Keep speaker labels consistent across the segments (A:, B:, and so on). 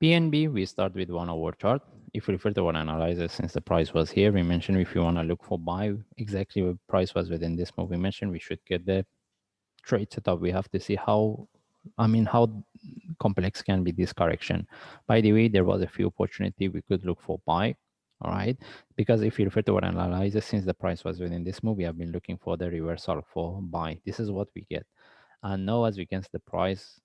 A: BNB, we start with 1 hour chart. If we refer to one analyzer, since the price was here, we mentioned if you want to look for buy, exactly what price was within this move, we mentioned we should get the trade setup. We have to see how complex can be this correction. By the way, there was a few opportunity we could look for buy. All right, because if you refer to our analyzer, since the price was within this move, we have been looking for the reversal for buy. This is what we get. And now as we can see the price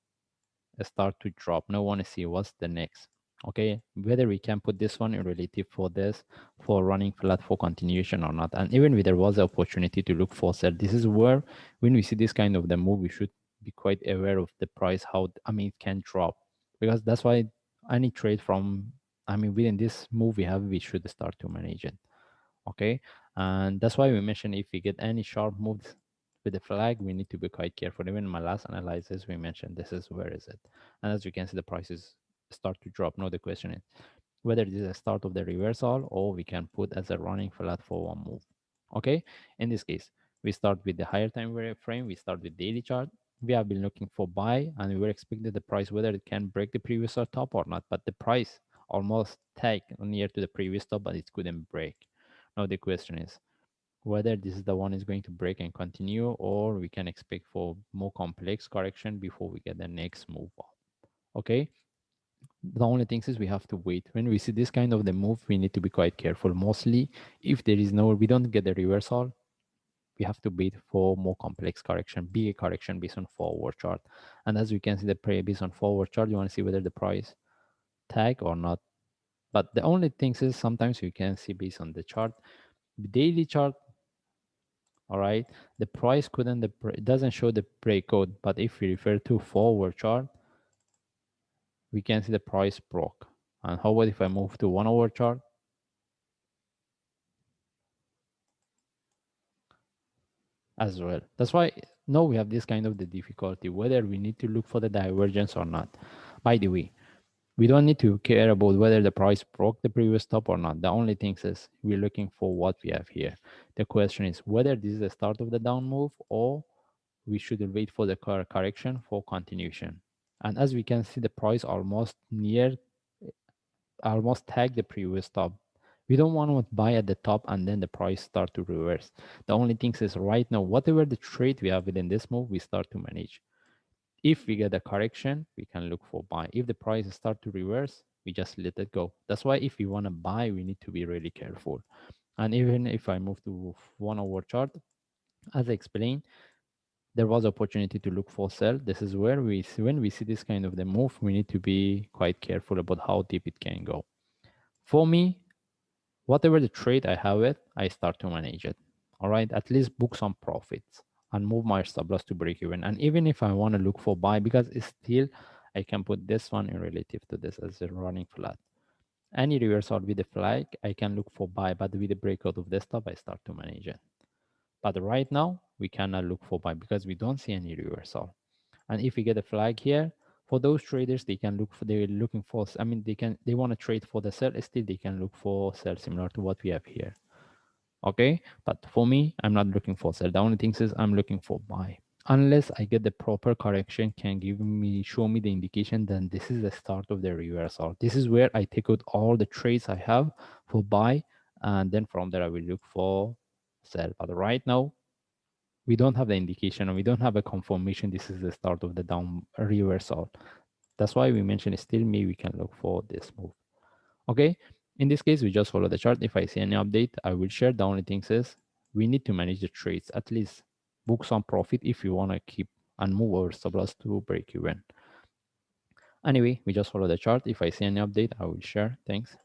A: start to drop, now want to see what's the next. Okay, whether we can put this one in relative for this, for running flat for continuation or not. And even if there was an opportunity to look for sell, this is where when we see this kind of the move, we should be quite aware of the price, how it can drop, because that's why any trade from within this move we should start to manage it. Okay, and that's why we mentioned if we get any sharp moves with the flag, we need to be quite careful. Even in my last analysis, we mentioned this is where is it, and as you can see the prices start to drop. Now the question is whether this is a start of the reversal or we can put as a running flat for one move. Okay, in this case we start with the higher time frame. We start with daily chart. We have been looking for buy and we were expecting the price whether it can break the previous top or not, but the price almost tagged near to the previous top, but it couldn't break. Now the question is whether this is the one is going to break and continue, or we can expect for more complex correction before we get the next move up. Okay, the only thing is we have to wait. When we see this kind of the move, we need to be quite careful. Mostly if there is no, we don't get the reversal, we have to wait for more complex correction, bigger correction based on forward chart. And as we can see the based on forward chart, you want to see whether the price tag or not. But the only thing is sometimes you can see based on the chart, the daily chart. All right, the price couldn't, it doesn't show the breakout, but if we refer to forward chart, we can see the price broke. And how about if I move to 1 hour chart? As well. That's why now we have this kind of the difficulty, whether we need to look for the divergence or not. By the way, we don't need to care about whether the price broke the previous top or not. The only thing is we're looking for what we have here. The question is whether this is the start of the down move or we should wait for the correction for continuation. And as we can see, the price almost tag the previous top. We don't want to buy at the top and then the price start to reverse. The only thing is right now, whatever the trade we have within this move, we start to manage. If we get a correction, we can look for buy. If the price start to reverse, we just let it go. That's why if we want to buy, we need to be really careful. And even if I move to 1 hour chart, as I explained, there was opportunity to look for sell. This is where when we see this kind of the move, we need to be quite careful about how deep it can go. For me, whatever the trade I have it, I start to manage it. All right, at least book some profits and move my stop loss to break even. And even if I want to look for buy, because it's still, I can put this one in relative to this as a running flat. Any reversal with the flag, I can look for buy, but with the breakout of the stop, I start to manage it. But right now, we cannot look for buy because we don't see any reversal. And if we get a flag here, for those traders, they can look for, they're looking for, they want to trade for the sell, still they can look for sell similar to what we have here. Okay, but for me, I'm not looking for sell. The only thing is I'm looking for buy. Unless I get the proper correction, can show me the indication, then this is the start of the reversal. This is where I take out all the trades I have for buy, and then from there I will look for sell. But right now, we don't have the indication and we don't have a confirmation this is the start of the down reversal. That's why we mentioned still me, we can look for this move. Okay, in this case, we just follow the chart. If I see any update, I will share. The only thing is we need to manage the trades, at least book some profit if you want to keep and move our stop loss to break even. Anyway, we just follow the chart. If I see any update, I will share. Thanks.